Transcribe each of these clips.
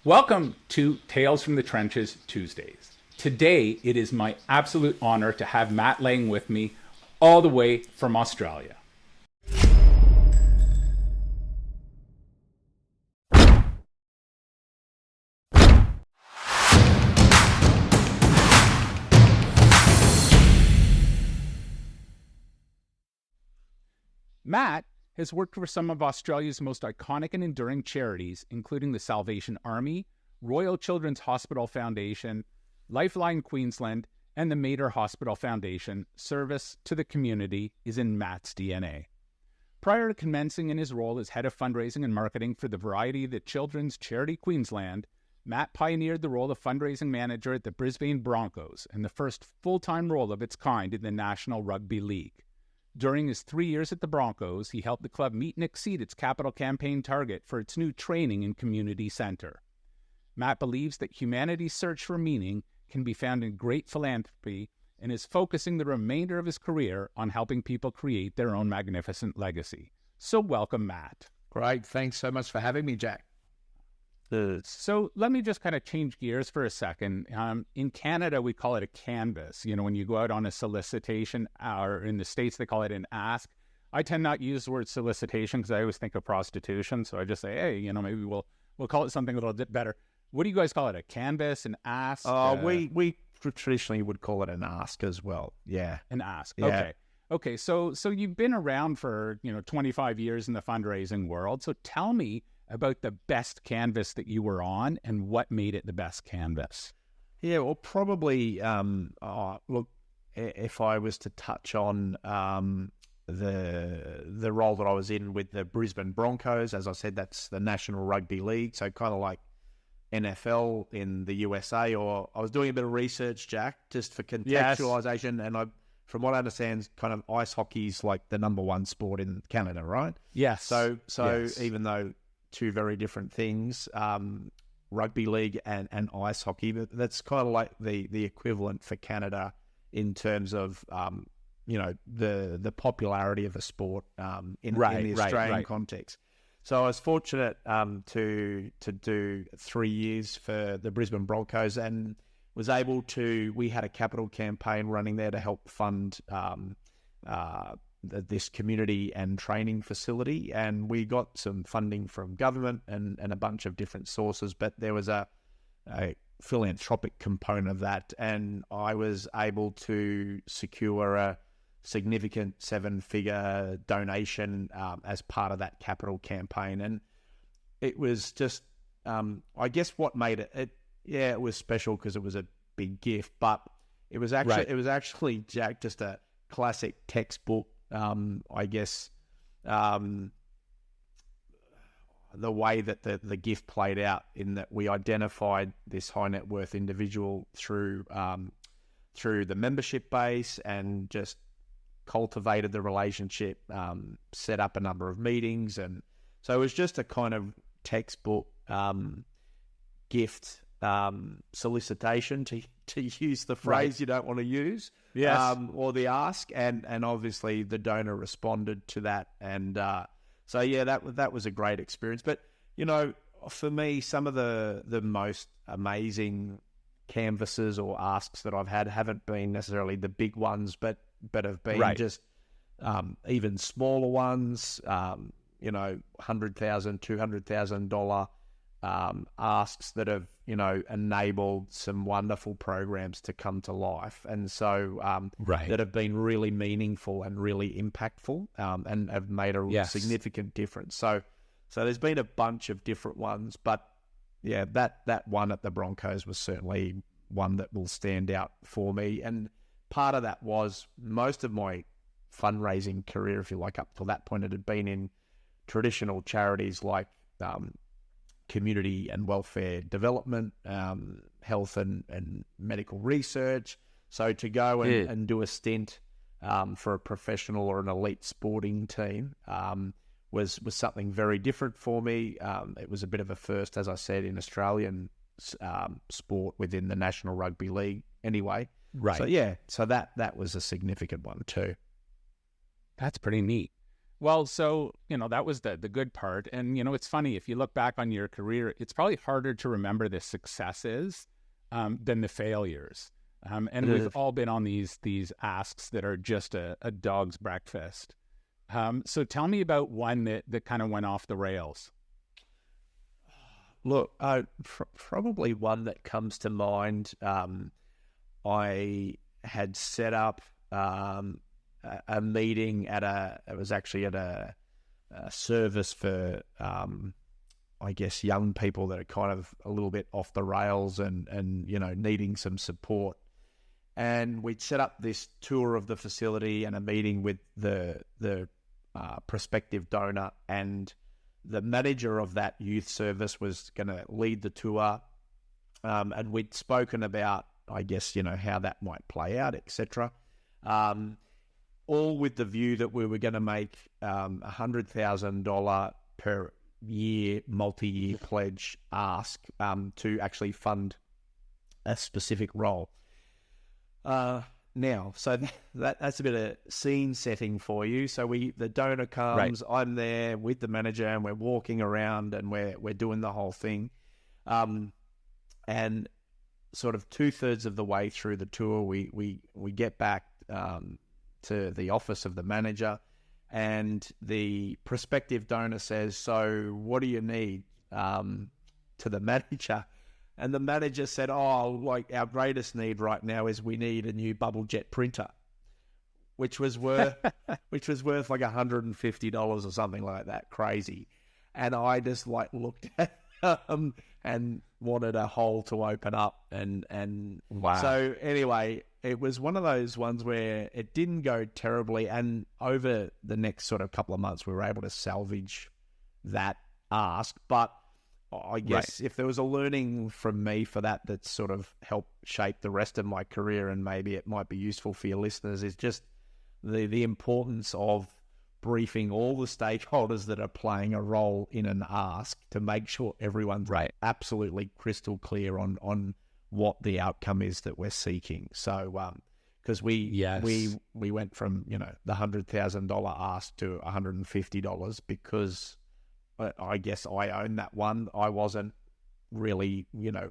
Welcome to Tales from the Trenches Tuesdays. Today, it is my absolute honor to have Matt Lang with me all the way from Australia. Matt has worked for some of Australia's most iconic and enduring charities, including the Salvation Army, Royal Children's Hospital Foundation, Lifeline Queensland, and the Mater Hospital Foundation. Service to the community is in Matt's DNA. Prior to commencing in his role as head of fundraising and marketing for the variety of the Children's Charity Queensland, Matt pioneered the role of fundraising manager at the Brisbane Broncos and the first full-time role of its kind in the National Rugby League. During his 3 years at the Broncos, he helped the club meet and exceed its capital campaign target for its new training and community centre. Matt believes that humanity's search for meaning can be found in great philanthropy and is focusing the remainder of his career on helping people create their own magnificent legacy. So welcome, Matt. Great. Thanks so much for having me, Jack. So let me just kind of change gears for a second. In Canada, we call it a canvas. You know, when you go out on a solicitation, or in the States, they call it an ask. I tend not to use the word solicitation because I always think of prostitution. So I just say, hey, you know, maybe we'll call it something a little bit better. What do you guys call it? A canvas, an ask? We traditionally would call it an ask as well. Yeah. An ask. Yeah. Okay. So you've been around for, 25 years in the fundraising world. So tell me about the best canvas that you were on and what made it the best canvas. Yeah, well, probably, look, if I was to touch on the role that I was in with the Brisbane Broncos, as I said, that's the National Rugby League, so kind of like NFL in the USA, or I was doing a bit of research, Jack, just for contextualization, yes. And from what I understand, kind of ice hockey's like the number one sport in Canada, right? Yes. So yes. Even though two very different things, rugby league and ice hockey, but that's kind of like the equivalent for Canada in terms of the popularity of a sport in the Australian context. So I was fortunate to do 3 years for the Brisbane Broncos and was able to. We had a capital campaign running there to help fund this community and training facility, and we got some funding from government and a bunch of different sources, but there was a philanthropic component of that, and I was able to secure a significant 7-figure donation as part of that capital campaign. And it was just I guess what made it was special because it was a big gift, but it was actually Jack, just a classic textbook, I guess, the way that the gift played out, in that we identified this high net worth individual through the membership base and just cultivated the relationship, set up a number of meetings. And so it was just a kind of textbook gift solicitation, to use the phrase you don't want to use. Yes. Or the ask, and obviously the donor responded to that, and so yeah, that was a great experience. But for me, some of the most amazing canvases or asks that I've had haven't been necessarily the big ones, but have been just even smaller ones. $100,000, $200,000 asks that have enabled some wonderful programs to come to life, and so that have been really meaningful and really impactful, and have made a significant difference. So there's been a bunch of different ones, but yeah, that one at the Broncos was certainly one that will stand out for me. And part of that was most of my fundraising career, if you like, up till that point, it had been in traditional charities like community and welfare development, health and medical research. So to go and do a stint for a professional or an elite sporting team was something very different for me. It was a bit of a first, as I said, in Australian sport within the National Rugby League anyway. Right. So that was a significant one too. That's pretty neat. Well, so, that was the good part. And, it's funny, if you look back on your career, it's probably harder to remember the successes than the failures. And we've all been on these asks that are just a dog's breakfast. So tell me about one that kind of went off the rails. Look, probably one that comes to mind. I had set up a meeting it was actually at a service for, I guess, young people that are kind of a little bit off the rails and needing some support. And we'd set up this tour of the facility and a meeting with the prospective donor, and the manager of that youth service was going to lead the tour. And we'd spoken about, I guess, how that might play out, etc. All with the view that we were going to make $100,000 per year, multi-year pledge ask to actually fund a specific role. Now, so that's a bit of scene setting for you. So the donor comes, right. I'm there with the manager, and we're walking around and we're doing the whole thing. And sort of 2/3 of the way through the tour, we get back to the office of the manager, and the prospective donor says, "So what do you need?" To the manager. And the manager said, "Oh, like our greatest need right now is we need a new bubble jet printer," which was worth like $150 or something like that. Crazy. And I just looked at him and wanted a hole to open up. And wow. So anyway, it was one of those ones where it didn't go terribly. And over the next sort of couple of months, we were able to salvage that ask. But I guess if there was a learning from me for that sort of helped shape the rest of my career, and maybe it might be useful for your listeners, is just the importance of briefing all the stakeholders that are playing a role in an ask to make sure everyone's absolutely crystal clear on what the outcome is that we're seeking. So, because we went from the $100,000 ask to $150 because I guess I own that one. I wasn't really,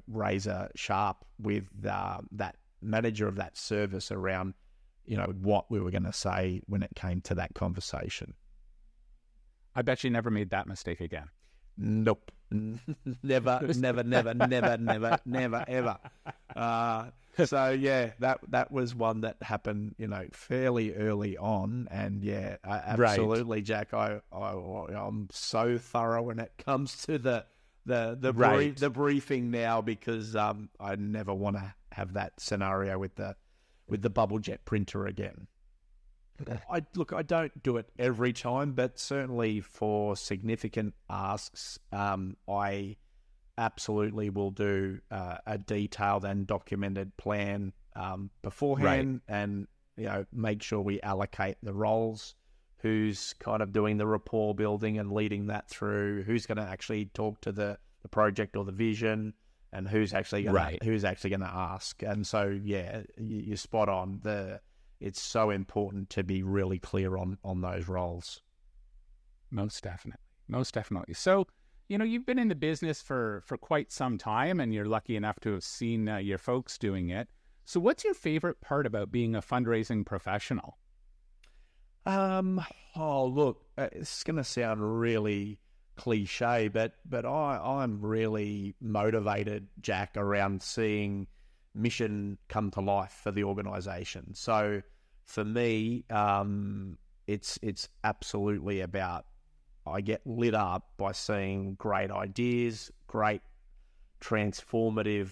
razor sharp with that manager of that service around, what we were going to say when it came to that conversation. I bet you never made that mistake again. Nope. Never, ever. So yeah, that was one that happened, fairly early on, and absolutely, right. Jack. I'm so thorough when it comes to the briefing now, because I never want to have that scenario with the bubble jet printer again. I don't do it every time, but certainly for significant asks, I absolutely will do a detailed and documented plan beforehand, and make sure we allocate the roles, who's kind of doing the rapport building and leading that through, who's going to actually talk to the project or the vision, and who's actually going to ask. And so you're spot on. It's so important to be really clear on those roles. Most definitely. So, you've been in the business for quite some time, and you're lucky enough to have seen your folks doing it. So what's your favorite part about being a fundraising professional? Look, it's going to sound really cliche, but I'm really motivated, Jack, around seeing mission come to life for the organization. So for me, it's absolutely about, I get lit up by seeing great ideas, great transformative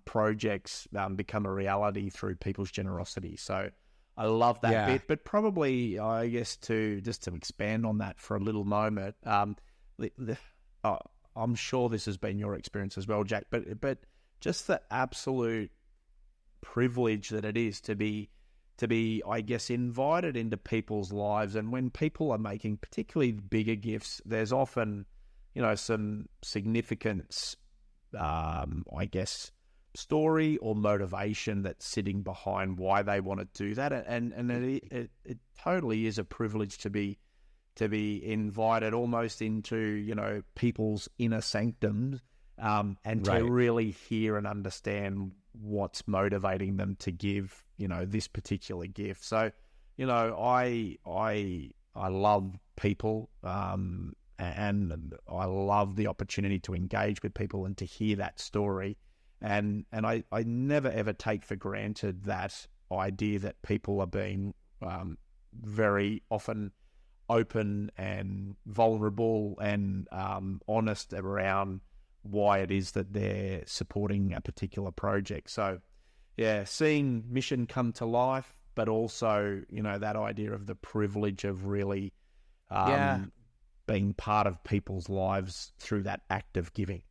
projects become a reality through people's generosity. So I love that bit, but probably, I guess, to expand on that for a little moment, I'm sure this has been your experience as well, Jack, but just the absolute privilege that it is to be, I guess, invited into people's lives. And when people are making particularly bigger gifts, there's often, some significant, I guess, story or motivation that's sitting behind why they want to do that. And it totally is a privilege to be to be invited almost into, you know, people's inner sanctums, and to really hear and understand what's motivating them to give, you know, this particular gift. So, you know, I love people, and I love the opportunity to engage with people and to hear that story. And I never ever take for granted that idea that people are being very often open and vulnerable and honest around why it is that they're supporting a particular project. So, yeah, seeing mission come to life, but also, you know, that idea of the privilege of really being part of people's lives through that act of giving.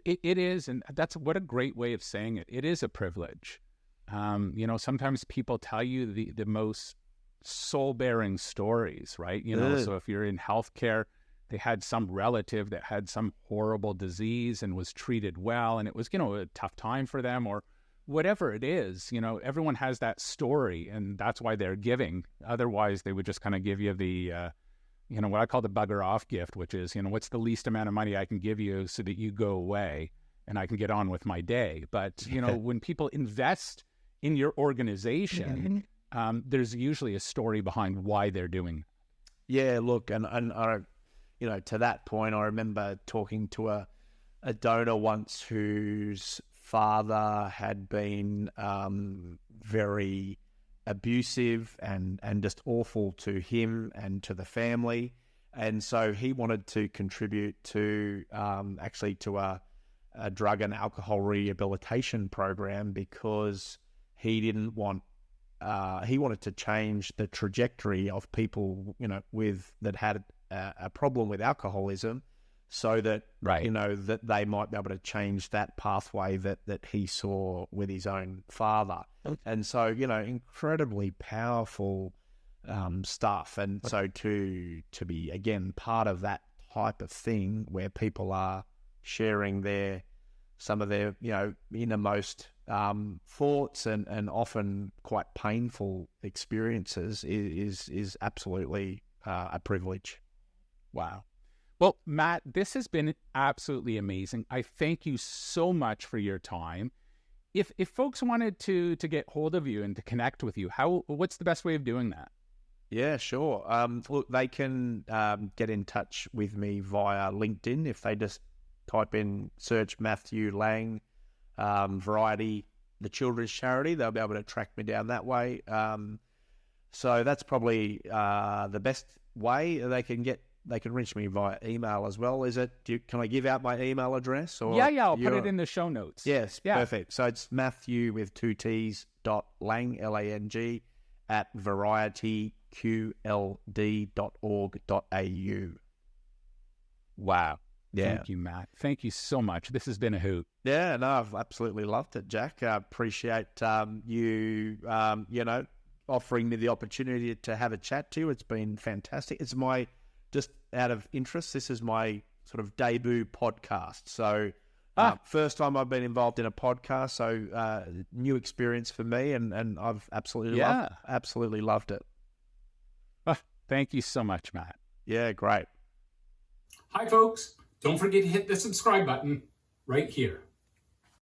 It is, and that's what a great way of saying it. It is a privilege. You know, sometimes people tell you the most soul-bearing stories, right? You know, so if you're in healthcare, they had some relative that had some horrible disease and was treated well, and it was, you know, a tough time for them, or whatever it is. You know, everyone has that story, and that's why they're giving. Otherwise, they would just kind of give you the you know, what I call the bugger off gift, which is, you know, what's the least amount of money I can give you so that you go away and I can get on with my day. But, you know, when people invest in your organization, there's usually a story behind why they're doing. Yeah, look, and I, you know, to that point, I remember talking to a donor once whose father had been very abusive and just awful to him and to the family. And so he wanted to contribute to actually to a drug and alcohol rehabilitation program, because he didn't want, he wanted to change the trajectory of people, you know, that had a problem with alcoholism, so that, you know, that they might be able to change that pathway that he saw with his own father. And so, you know, incredibly powerful stuff. And so to be, again, part of that type of thing where people are sharing some of their, you know, innermost thoughts and often quite painful experiences is absolutely a privilege. Wow. Well, Matt, this has been absolutely amazing. I thank you so much for your time. If folks wanted to get hold of you and to connect with you, what's the best way of doing that? Yeah, sure. Look, they can get in touch with me via LinkedIn. If they just type in, search Matthew Lang, Variety, the children's charity, they'll be able to track me down that way. So that's probably the best way. They can reach me via email as well. Can I give out my email address? Or yeah, I'll put it in the show notes. Yes, yeah. Perfect. So it's Matthew with 2 T's .lang, Lang, at varietyqld.org.au. Wow. Yeah. Thank you, Matt. Thank you so much. This has been a hoot. Yeah, no, I've absolutely loved it, Jack. I appreciate you, you know, offering me the opportunity to have a chat to you. It's been fantastic. It's just out of interest, this is my sort of debut podcast. So first time I've been involved in a podcast. So new experience for me, and I've absolutely loved it. Thank you so much, Matt. Yeah, great. Hi, folks. Don't forget to hit the subscribe button right here.